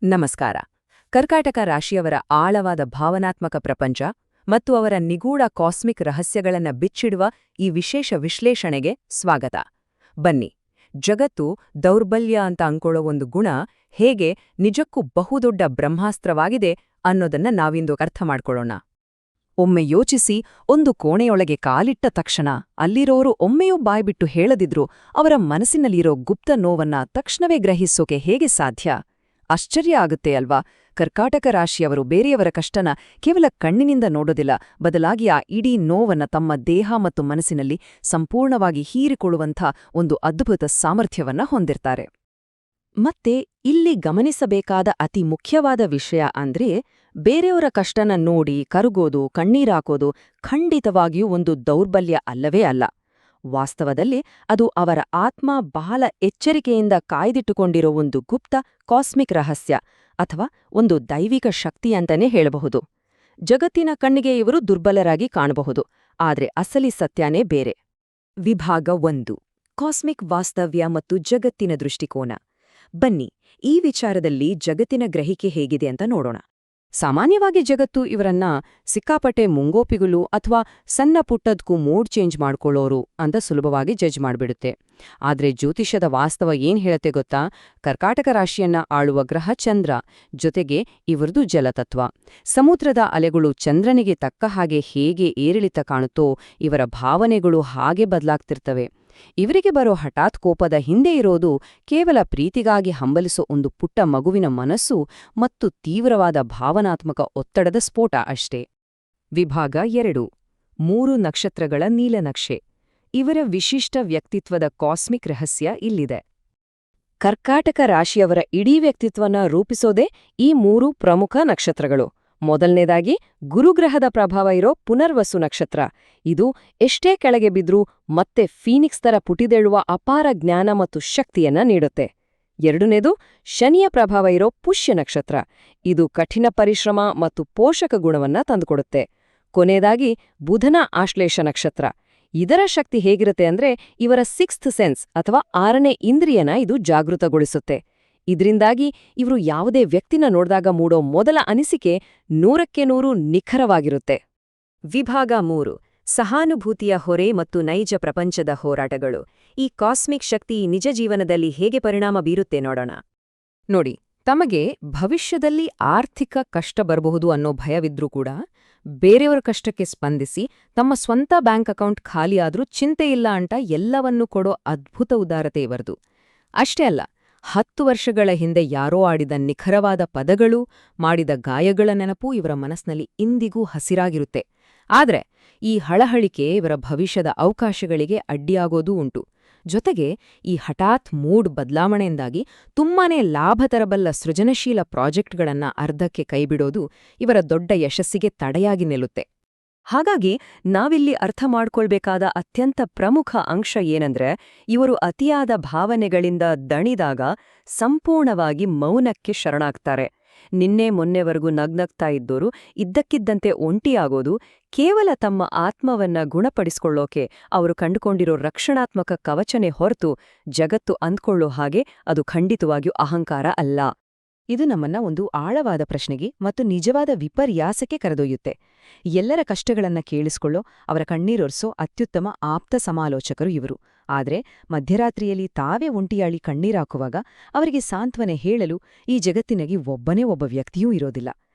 ನಮಸ್ಕಾರ. ಕರ್ಕಾಟಕ ರಾಶಿಯವರ ಆಳವಾದ ಭಾವನಾತ್ಮಕ ಪ್ರಪಂಚ ಮತ್ತು ಅವರ ನಿಗೂಢ ಕಾಸ್ಮಿಕ್ ರಹಸ್ಯಗಳನ್ನ ಬಿಚ್ಚಿಡುವ ಈ ವಿಶೇಷ ವಿಶ್ಲೇಷಣೆಗೆ ಸ್ವಾಗತ. ಬನ್ನಿ, ಜಗತ್ತು ದೌರ್ಬಲ್ಯ ಅಂತ ಅಂಕೊಳ್ಳೋ ಒಂದು ಗುಣ ಹೇಗೆ ನಿಜಕ್ಕೂ ಬಹುದೊಡ್ಡ ಬ್ರಹ್ಮಾಸ್ತ್ರವಾಗಿದೆ ಅನ್ನೋದನ್ನ ನಾವಿಂದು ಅರ್ಥ ಮಾಡ್ಕೊಳ್ಳೋಣ. ಒಮ್ಮೆ ಯೋಚಿಸಿ, ಒಂದು ಕೋಣೆಯೊಳಗೆ ಕಾಲಿಟ್ಟ ತಕ್ಷಣ ಅಲ್ಲಿರೋರು ಒಮ್ಮೆಯೂ ಬಾಯ್ಬಿಟ್ಟು ಹೇಳದಿದ್ರು ಅವರ ಮನಸ್ಸಿನಲ್ಲಿರೋ ಗುಪ್ತ ನೋವನ್ನ ತಕ್ಷಣವೇ ಗ್ರಹಿಸೋಕೆ ಹೇಗೆ ಸಾಧ್ಯ? ಆಶ್ಚರ್ಯ ಆಗುತ್ತೆ ಅಲ್ವಾ? ಕರ್ಕಾಟಕ ರಾಶಿಯವರು ಬೇರೆಯವರ ಕಷ್ಟನ ಕೇವಲ ಕಣ್ಣಿನಿಂದ ನೋಡೋದಿಲ್ಲ, ಬದಲಾಗಿ ಆ ಇಡೀ ನೋವನ್ನ ತಮ್ಮ ದೇಹ ಮತ್ತು ಮನಸ್ಸಿನಲ್ಲಿ ಸಂಪೂರ್ಣವಾಗಿ ಹೀರಿಕೊಳ್ಳುವಂಥ ಒಂದು ಅದ್ಭುತ ಸಾಮರ್ಥ್ಯವನ್ನ ಹೊಂದಿರ್ತಾರೆ. ಮತ್ತೆ ಇಲ್ಲಿ ಗಮನಿಸಬೇಕಾದ ಅತಿ ಮುಖ್ಯವಾದ ವಿಷಯ ಅಂದ್ರೆ, ಬೇರೆಯವರ ಕಷ್ಟನ ನೋಡಿ ಕರಗೋದು, ಕಣ್ಣೀರಾಕೋದು ಖಂಡಿತವಾಗಿಯೂ ಒಂದು ದೌರ್ಬಲ್ಯ ಅಲ್ಲವೇ ಅಲ್ಲ. ವಾಸ್ತವದಲ್ಲಿ ಅದು ಅವರ ಆತ್ಮ ಬಹಳ ಎಚ್ಚರಿಕೆಯಿಂದ ಕಾಯ್ದಿಟ್ಟುಕೊಂಡಿರೋ ಒಂದು ಗುಪ್ತ ಕಾಸ್ಮಿಕ್ ರಹಸ್ಯ ಅಥವಾ ಒಂದು ದೈವಿಕ ಶಕ್ತಿ ಅಂತಾನೆ ಹೇಳಬಹುದು. ಜಗತ್ತಿನ ಕಣ್ಣಿಗೆ ಇವರು ದುರ್ಬಲರಾಗಿ ಕಾಣಬಹುದು, ಆದ್ರೆ ಅಸಲಿ ಸತ್ಯನೇ ಬೇರೆ. ವಿಭಾಗ 1: ಕಾಸ್ಮಿಕ್ ವಾಸ್ತವ್ಯ ಮತ್ತು ಜಗತ್ತಿನ ದೃಷ್ಟಿಕೋನ. ಬನ್ನಿ, ಈ ವಿಚಾರದಲ್ಲಿ ಜಗತ್ತಿನ ಗ್ರಹಿಕೆ ಹೇಗಿದೆ ಅಂತ ನೋಡೋಣ. ಸಾಮಾನ್ಯವಾಗಿ ಜಗತ್ತು ಇವರನ್ನ ಸಿಕ್ಕಾಪಟ್ಟೆ ಮುಂಗೋಪಿಗಳು ಅಥವಾ ಸಣ್ಣ ಪುಟ್ಟದ್ಕೂ ಮೂಡ್ ಚೇಂಜ್ ಮಾಡ್ಕೊಳ್ಳೋರು ಅಂತ ಸುಲಭವಾಗಿ ಜಡ್ಜ್ ಮಾಡ್ಬಿಡುತ್ತೆ. ಆದ್ರೆ ಜ್ಯೋತಿಷ್ಯದ ವಾಸ್ತವ ಏನ್ ಹೇಳುತ್ತೆ ಗೊತ್ತಾ? ಕರ್ಕಾಟಕ ರಾಶಿಯನ್ನ ಆಳುವ ಗ್ರಹ ಚಂದ್ರ, ಜೊತೆಗೆ ಇವರದು ಜಲತತ್ವ. ಸಮುದ್ರದ ಅಲೆಗಳು ಚಂದ್ರನಿಗೆ ತಕ್ಕ ಹಾಗೆ ಹೇಗೆ ಏರಿಳಿತ ಕಾಣುತ್ತೋ ಇವರ ಭಾವನೆಗಳು ಹಾಗೆ ಬದಲಾಗ್ತಿರ್ತವೆ. ಇವರಿಗೆ ಬರೋ ಹಠಾತ್ ಕೋಪದ ಹಿಂದೆ ಇರೋದು ಕೇವಲ ಪ್ರೀತಿಗಾಗಿ ಹಂಬಲಿಸೋ ಒಂದು ಪುಟ್ಟ ಮಗುವಿನ ಮನಸ್ಸು ಮತ್ತು ತೀವ್ರವಾದ ಭಾವನಾತ್ಮಕ ಒತ್ತಡದ ಸ್ಫೋಟ ಅಷ್ಟೇ. ವಿಭಾಗ 2: 3 ನಕ್ಷತ್ರಗಳ ನೀಲನಕ್ಷೆ. ಇವರ ವಿಶಿಷ್ಟ ವ್ಯಕ್ತಿತ್ವದ ಕಾಸ್ಮಿಕ್ ರಹಸ್ಯ ಇಲ್ಲಿದೆ. ಕರ್ಕಾಟಕ ರಾಶಿಯವರ ಇಡೀ ವ್ಯಕ್ತಿತ್ವನ ರೂಪಿಸೋದೇ ಈ 3 ಪ್ರಮುಖ ನಕ್ಷತ್ರಗಳು. ಮೊದಲನೇದಾಗಿ ಗುರುಗ್ರಹದ ಪ್ರಭಾವ ಇರೋ ಪುನರ್ವಸು ನಕ್ಷತ್ರ. ಇದು ಎಷ್ಟೇ ಕೆಳಗೆ ಬಿದ್ರೂ ಮತ್ತೆ ಫೀನಿಕ್ಸ್ ತರ ಪುಟಿದೇಳುವ ಅಪಾರ ಜ್ಞಾನ ಮತ್ತು ಶಕ್ತಿಯನ್ನ ನೀಡುತ್ತೆ. ಎರಡನೇದು ಶನಿಯ ಪ್ರಭಾವ ಇರೋ ಪುಷ್ಯ ನಕ್ಷತ್ರ. ಇದು ಕಠಿಣ ಪರಿಶ್ರಮ ಮತ್ತು ಪೋಷಕ ಗುಣವನ್ನ ತಂದುಕೊಡುತ್ತೆ. ಕೊನೆಯದಾಗಿ ಬುಧನ ಆಶ್ಲೇಷ ನಕ್ಷತ್ರ. ಇದರ ಶಕ್ತಿ ಹೇಗಿರುತ್ತೆ ಅಂದ್ರೆ, ಇವರ 6th ಸೆನ್ಸ್ ಅಥವಾ 6ನೇ ಇಂದ್ರಿಯನ ಇದು ಜಾಗೃತಗೊಳಿಸುತ್ತೆ. ಇದರಿಂದಾಗಿ ಇವರು ಯಾವುದೇ ವ್ಯಕ್ತಿನ ನೋಡಿದಾಗ ಮೂಡೋ ಮೊದಲ ಅನಿಸಿಕೆ 100ಕ್ಕೆ 100 ನಿಖರವಾಗಿರುತ್ತೆ. ವಿಭಾಗ 3: ಸಹಾನುಭೂತಿಯ ಹೊರೆ ಮತ್ತು ನೈಜ ಪ್ರಪಂಚದ ಹೋರಾಟಗಳು. ಈ ಕಾಸ್ಮಿಕ್ ಶಕ್ತಿ ನಿಜ ಜೀವನದಲ್ಲಿ ಹೇಗೆ ಪರಿಣಾಮ ಬೀರುತ್ತೆ ನೋಡೋಣ. ನೋಡಿ, ತಮಗೆ ಭವಿಷ್ಯದಲ್ಲಿ ಆರ್ಥಿಕ ಕಷ್ಟ ಬರಬಹುದು ಅನ್ನೋ ಭಯವಿದ್ರೂ ಕೂಡ ಬೇರೆಯವರ ಕಷ್ಟಕ್ಕೆ ಸ್ಪಂದಿಸಿ ತಮ್ಮ ಸ್ವಂತ ಬ್ಯಾಂಕ್ ಅಕೌಂಟ್ ಖಾಲಿಯಾದ್ರೂ ಚಿಂತೆಯಿಲ್ಲ ಅಂತ ಎಲ್ಲವನ್ನೂ ಕೊಡೋ ಅದ್ಭುತ ಉದಾರತೆ ಇವರದು. ಅಷ್ಟೇ ಅಲ್ಲ, 10 ವರ್ಷಗಳ ಹಿಂದೆ ಯಾರೋ ಆಡಿದ ನಿಖರವಾದ ಪದಗಳು, ಮಾಡಿದ ಗಾಯಗಳ ನೆನಪು ಇವರ ಮನಸ್ಸಿನಲ್ಲಿ ಇಂದಿಗೂ ಹಸಿರಾಗಿರುತ್ತೆ. ಆದ್ರೆ ಈ ಹಳಹಳಿಕೆ ಇವರ ಭವಿಷ್ಯದ ಅವಕಾಶಗಳಿಗೆ ಅಡ್ಡಿಯಾಗೋದೂ ಉಂಟು. ಜೊತೆಗೆ ಈ ಹಠಾತ್ ಮೂಡ್ ಬದಲಾವಣೆಯಿಂದಾಗಿ ತುಂಬಾನೇ ಲಾಭ ತರಬಲ್ಲ ಸೃಜನಶೀಲ ಪ್ರಾಜೆಕ್ಟ್ಗಳನ್ನ ಅರ್ಧಕ್ಕೆ ಕೈಬಿಡೋದು ಇವರ ದೊಡ್ಡ ಯಶಸ್ಸಿಗೆ ತಡೆಯಾಗಿ ನಿಲ್ಲುತ್ತೆ. ಹಾಗಾಗಿ ನಾವಿಲ್ಲಿ ಅರ್ಥ ಮಾಡ್ಕೊಳ್ಬೇಕಾದ ಅತ್ಯಂತ ಪ್ರಮುಖ ಅಂಶ ಏನಂದ್ರೆ, ಇವರು ಅತಿಯಾದ ಭಾವನೆಗಳಿಂದ ದಣಿದಾಗ ಸಂಪೂರ್ಣವಾಗಿ ಮೌನಕ್ಕೆ ಶರಣಾಗ್ತಾರೆ. ನಿನ್ನೆ ಮೊನ್ನೆವರೆಗೂ ನಗ್ನಗ್ತಾ ಇದ್ದೋರು ಇದ್ದಕ್ಕಿದ್ದಂತೆ ಒಂಟಿಯಾಗೋದು ಕೇವಲ ತಮ್ಮ ಆತ್ಮವನ್ನ ಗುಣಪಡಿಸ್ಕೊಳ್ಳೋಕೆ ಅವರು ಕಂಡುಕೊಂಡಿರೋ ರಕ್ಷಣಾತ್ಮಕ ಕವಚನೆ ಹೊರತು ಜಗತ್ತು ಅಂದ್ಕೊಳ್ಳೋ ಹಾಗೆ ಅದು ಖಂಡಿತವಾಗಿಯೂ ಅಹಂಕಾರ ಅಲ್ಲ. ಇದು ನಮ್ಮನ್ನ ಒಂದು ಆಳವಾದ ಪ್ರಶ್ನೆಗೆ ಮತ್ತು ನಿಜವಾದ ವಿಪರ್ಯಾಸಕ್ಕೆ ಕರೆದೊಯ್ಯುತ್ತೆ. ಎಲ್ಲರ ಕಷ್ಟಗಳನ್ನ ಕೇಳಿಸ್ಕೊಳ್ಳೋ, ಅವರ ಕಣ್ಣೀರೊರೆಸೋ ಅತ್ಯುತ್ತಮ ಆಪ್ತ ಸಮಾಲೋಚಕರು ಇವರು. ಆದ್ರೆ ಮಧ್ಯರಾತ್ರಿಯಲ್ಲಿ ತಾವೇ ಒಂಟಿಯಾಳಿ ಕಣ್ಣೀರಾಕುವಾಗ ಅವರಿಗೆ ಸಾಂತ್ವನೆ ಹೇಳಲು ಈ ಜಗತ್ತಿನಾಗಿ ಒಬ್ಬನೇ ಒಬ್ಬ ವ್ಯಕ್ತಿಯೂ ಇರೋದಿಲ್ಲ.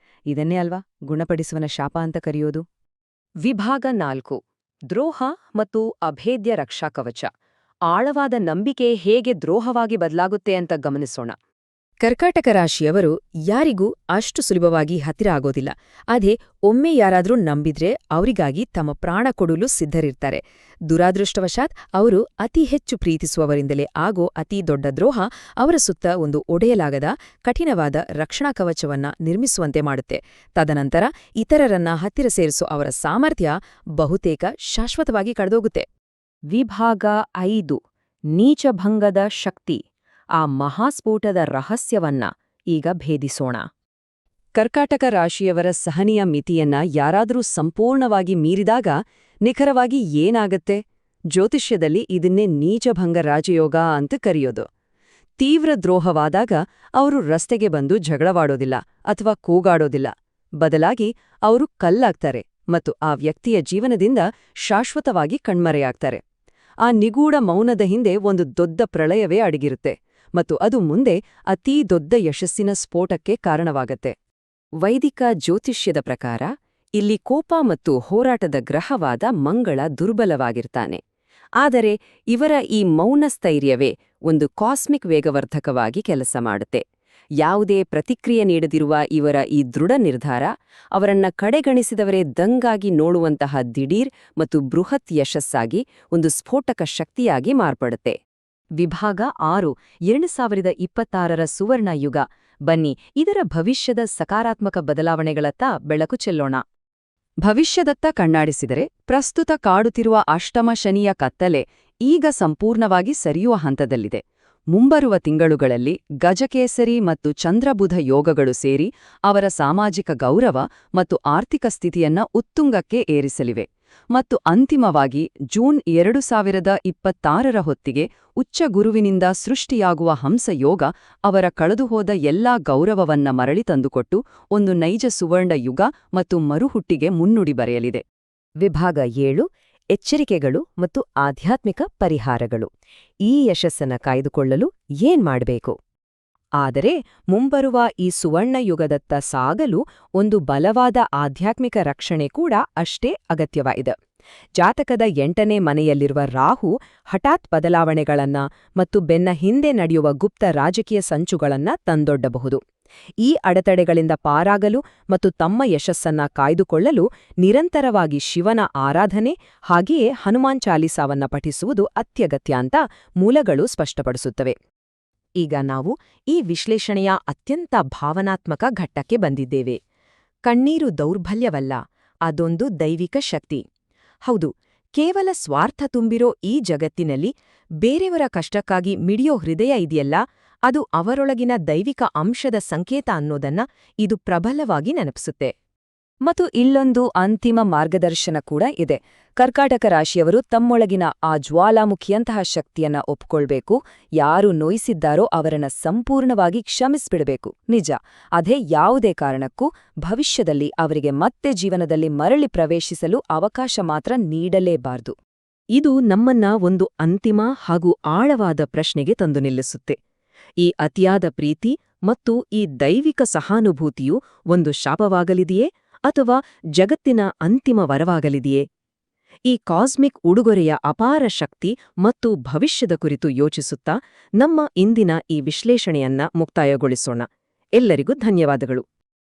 ಇದನ್ನೇ ಅಲ್ವಾ ಗುಣಪಡಿಸುವನ ಶಾಪ ಅಂತ ಕರೆಯೋದು. ವಿಭಾಗ 4: ದ್ರೋಹ ಮತ್ತು ಅಭೇದ್ಯ ರಕ್ಷಾ ಕವಚ. ಆಳವಾದ ನಂಬಿಕೆ ಹೇಗೆ ದ್ರೋಹವಾಗಿ ಬದಲಾಗುತ್ತೆ ಅಂತ ಗಮನಿಸೋಣ. ಕರ್ಕಾಟಕ ರಾಶಿಯವರು ಯಾರಿಗೂ ಅಷ್ಟು ಸುಲಭವಾಗಿ ಹತ್ತಿರ ಆಗೋದಿಲ್ಲ. ಅದೇ ಒಮ್ಮೆ ಯಾರಾದ್ರೂ ನಂಬಿದ್ರೆ ಅವರಿಗಾಗಿ ತಮ್ಮ ಪ್ರಾಣ ಕೊಡಲು ಸಿದ್ಧರಿರ್ತಾರೆ. ದುರಾದೃಷ್ಟವಶಾತ್ ಅವರು ಅತಿ ಹೆಚ್ಚು ಪ್ರೀತಿಸುವವರಿಂದಲೇ ಆಗೋ ಅತಿ ದೊಡ್ಡ ದ್ರೋಹ ಅವರ ಸುತ್ತ ಒಂದು ಒಡೆಯಲಾಗದ ಕಠಿಣವಾದ ರಕ್ಷಣಾ ಕವಚವನ್ನ ನಿರ್ಮಿಸುವಂತೆ ಮಾಡುತ್ತೆ. ತದನಂತರ ಇತರರನ್ನ ಹತ್ತಿರ ಸೇರಿಸೋ ಅವರ ಸಾಮರ್ಥ್ಯ ಬಹುತೇಕ ಶಾಶ್ವತವಾಗಿ ಕಳೆದೋಗುತ್ತೆ. ವಿಭಾಗ 5: ನೀಚಭಂಗದ ಶಕ್ತಿ. ಆ ಮಹಾಸ್ಫೋಟದ ರಹಸ್ಯವನ್ನ ಈಗ ಭೇದಿಸೋಣ. ಕರ್ಕಾಟಕ ರಾಶಿಯವರ ಸಹನೆಯ ಮಿತಿಯನ್ನ ಯಾರಾದರೂ ಸಂಪೂರ್ಣವಾಗಿ ಮೀರಿದಾಗ ನಿಖರವಾಗಿ ಏನಾಗತ್ತೆ? ಜ್ಯೋತಿಷ್ಯದಲ್ಲಿ ಇದನ್ನೇ ನೀಚಭಂಗ ರಾಜಯೋಗ ಅಂತ ಕರೆಯೋದು. ತೀವ್ರ ದ್ರೋಹವಾದಾಗ ಅವರು ರಸ್ತೆಗೆ ಬಂದು ಜಗಳವಾಡೋದಿಲ್ಲ ಅಥವಾ ಕೂಗಾಡೋದಿಲ್ಲ. ಬದಲಾಗಿ ಅವರು ಕಲ್ಲಾಗ್ತಾರೆ ಮತ್ತು ಆ ವ್ಯಕ್ತಿಯ ಜೀವನದಿಂದ ಶಾಶ್ವತವಾಗಿ ಕಣ್ಮರೆಯಾಗ್ತಾರೆ. ಆ ನಿಗೂಢ ಮೌನದ ಹಿಂದೆ ಒಂದು ದೊಡ್ಡ ಪ್ರಳಯವೇ ಅಡಗಿರುತ್ತೆ ಮತ್ತು ಅದು ಮುಂದೆ ಅತೀ ದೊಡ್ಡ ಯಶಸ್ಸಿನ ಸ್ಫೋಟಕ್ಕೆ ಕಾರಣವಾಗತ್ತೆ. ವೈದಿಕ ಜ್ಯೋತಿಷ್ಯದ ಪ್ರಕಾರ ಇಲ್ಲಿ ಕೋಪ ಮತ್ತು ಹೋರಾಟದ ಗ್ರಹವಾದ ಮಂಗಳ ದುರ್ಬಲವಾಗಿರ್ತಾನೆ. ಆದರೆ ಇವರ ಈ ಮೌನ ಸ್ಥೈರ್ಯವೇ ಒಂದು ಕಾಸ್ಮಿಕ್ ವೇಗವರ್ಧಕವಾಗಿ ಕೆಲಸ ಮಾಡುತ್ತೆ. ಯಾವುದೇ ಪ್ರತಿಕ್ರಿಯೆ ನೀಡದಿರುವ ಇವರ ಈ ದೃಢ ನಿರ್ಧಾರ ಅವರನ್ನ ಕಡೆಗಣಿಸಿದವರೇ ದಂಗಾಗಿ ನೋಡುವಂತಹ ದಿಢೀರ್ ಮತ್ತು ಬೃಹತ್ ಯಶಸ್ಸಾಗಿ ಒಂದು ಸ್ಫೋಟಕ ಶಕ್ತಿಯಾಗಿ ಮಾರ್ಪಡುತ್ತೆ. ವಿಭಾಗ 6 2026ರ ಸುವರ್ಣ ಯುಗ. ಬನ್ನಿ ಇದರ ಭವಿಷ್ಯದ ಸಕಾರಾತ್ಮಕ ಬದಲಾವಣೆಗಳತ್ತ ಬೆಳಕು ಚೆಲ್ಲೋಣ. ಭವಿಷ್ಯದತ್ತ ಕಣ್ಣಾಡಿಸಿದರೆ ಪ್ರಸ್ತುತ ಕಾಡುತ್ತಿರುವ ಅಷ್ಟಮ ಶನಿಯ ಕತ್ತಲೆ ಈಗ ಸಂಪೂರ್ಣವಾಗಿ ಸರಿಯುವ ಹಂತದಲ್ಲಿದೆ. ಮುಂಬರುವ ತಿಂಗಳುಗಳಲ್ಲಿ ಗಜಕೇಸರಿ ಮತ್ತು ಚಂದ್ರಬುಧ ಯೋಗಗಳು ಸೇರಿ ಅವರ ಸಾಮಾಜಿಕ ಗೌರವ ಮತ್ತು ಆರ್ಥಿಕ ಸ್ಥಿತಿಯನ್ನ ಉತ್ತುಂಗಕ್ಕೆ ಏರಿಸಲಿವೆ. ಮತ್ತು ಅಂತಿಮವಾಗಿ ಜೂನ್ 2026ರ ಹೊತ್ತಿಗೆ ಉಚ್ಚ ಗುರುವಿನಿಂದ ಸೃಷ್ಟಿಯಾಗುವ ಹಂಸಯೋಗ ಅವರ ಕಳೆದುಹೋದ ಎಲ್ಲಾ ಗೌರವವನ್ನ ಮರಳಿ ತಂದುಕೊಟ್ಟು ಒಂದು ನೈಜ ಸುವರ್ಣ ಯುಗ ಮತ್ತು ಮರುಹುಟ್ಟಿಗೆ ಮುನ್ನುಡಿ ಬರೆಯಲಿದೆ. ವಿಭಾಗ 7 ಎಚ್ಚರಿಕೆಗಳು ಮತ್ತು ಆಧ್ಯಾತ್ಮಿಕ ಪರಿಹಾರಗಳು. ಈ ಯಶಸ್ಸನ್ನ ಕಾಯ್ದುಕೊಳ್ಳಲು ಏನ್ ಮಾಡಬೇಕು? ಆದರೆ ಮುಂಬರುವ ಈ ಸುವರ್ಣ ಯುಗದತ್ತ ಸಾಗಲು ಒಂದು ಬಲವಾದ ಆಧ್ಯಾತ್ಮಿಕ ರಕ್ಷಣೆ ಕೂಡ ಅಷ್ಟೇ ಅಗತ್ಯವಾಗಿದೆ. ಜಾತಕದ 8ನೇ ಮನೆಯಲ್ಲಿರುವ ರಾಹು ಹಠಾತ್ ಬದಲಾವಣೆಗಳನ್ನ ಮತ್ತು ಬೆನ್ನ ಹಿಂದೆ ನಡೆಯುವ ಗುಪ್ತ ರಾಜಕೀಯ ಸಂಚುಗಳನ್ನ ತಂದೊಡ್ಡಬಹುದು. ಈ ಅಡೆತಡೆಗಳಿಂದ ಪಾರಾಗಲು ಮತ್ತು ತಮ್ಮ ಯಶಸ್ಸನ್ನ ಕಾಯ್ದುಕೊಳ್ಳಲು ನಿರಂತರವಾಗಿ ಶಿವನ ಆರಾಧನೆ ಹಾಗೆಯೇ ಹನುಮಾನ್ ಚಾಲೀಸಾವನ್ನ ಪಠಿಸುವುದು ಅತ್ಯಗತ್ಯ ಅಂತ ಮೂಲಗಳು ಸ್ಪಷ್ಟಪಡಿಸುತ್ತವೆ. ಈಗ ನಾವು ಈ ವಿಶ್ಲೇಷಣೆಯ ಅತ್ಯಂತ ಭಾವನಾತ್ಮಕ ಘಟ್ಟಕ್ಕೆ ಬಂದಿದ್ದೇವೆ. ಕಣ್ಣೀರು ದೌರ್ಬಲ್ಯವಲ್ಲ, ಅದೊಂದು ದೈವಿಕ ಶಕ್ತಿ. ಹೌದು, ಕೇವಲ ಸ್ವಾರ್ಥ ತುಂಬಿರೋ ಈ ಜಗತ್ತಿನಲ್ಲಿ ಬೇರೆಯವರ ಕಷ್ಟಕ್ಕಾಗಿ ಮಿಡಿಯೋ ಹೃದಯ ಇದೆಯಲ್ಲ, ಅದು ಅವರೊಳಗಿನ ದೈವಿಕ ಅಂಶದ ಸಂಕೇತ ಅನ್ನೋದನ್ನ ಇದು ಪ್ರಬಲವಾಗಿ ನೆನಪಿಸುತ್ತೆ. ಮತ್ತು ಇಲ್ಲೊಂದು ಅಂತಿಮ ಮಾರ್ಗದರ್ಶನ ಕೂಡ ಇದೆ. ಕರ್ಕಾಟಕ ರಾಶಿಯವರು ತಮ್ಮೊಳಗಿನ ಆ ಜ್ವಾಲಾಮುಖಿಯಂತಹ ಶಕ್ತಿಯನ್ನ ಒಪ್ಕೊಳ್ಬೇಕು. ಯಾರು ನೋಯಿಸಿದ್ದಾರೋ ಅವರನ್ನ ಸಂಪೂರ್ಣವಾಗಿ ಕ್ಷಮಿಸ್ಬಿಡಬೇಕು. ನಿಜ, ಅದೇ ಯಾವುದೇ ಕಾರಣಕ್ಕೂ ಭವಿಷ್ಯದಲ್ಲಿ ಅವರಿಗೆ ಮತ್ತೆ ಜೀವನದಲ್ಲಿ ಮರಳಿ ಪ್ರವೇಶಿಸಲು ಅವಕಾಶ ಮಾತ್ರ ನೀಡಲೇಬಾರದು. ಇದು ನಮ್ಮನ್ನ ಒಂದು ಅಂತಿಮ ಹಾಗೂ ಆಳವಾದ ಪ್ರಶ್ನೆಗೆ ತಂದು ನಿಲ್ಲಿಸುತ್ತೆ. ಈ ಅತಿಯಾದ ಪ್ರೀತಿ ಮತ್ತು ಈ ದೈವಿಕ ಸಹಾನುಭೂತಿಯು ಒಂದು ಶಾಪವಾಗಲಿದೆಯೇ ಅಥವಾ ಜಗತ್ತಿನ ಅಂತಿಮ ವರವಾಗಲಿದೆಯೇ? ಈ ಕಾಸ್ಮಿಕ್ ಉಡುಗೊರೆಯ ಅಪಾರ ಶಕ್ತಿ ಮತ್ತು ಭವಿಷ್ಯದ ಕುರಿತು ಯೋಚಿಸುತ್ತಾ ನಮ್ಮ ಇಂದಿನ ಈ ವಿಶ್ಲೇಷಣೆಯನ್ನ ಮುಕ್ತಾಯಗೊಳಿಸೋಣ. ಎಲ್ಲರಿಗೂ ಧನ್ಯವಾದಗಳು.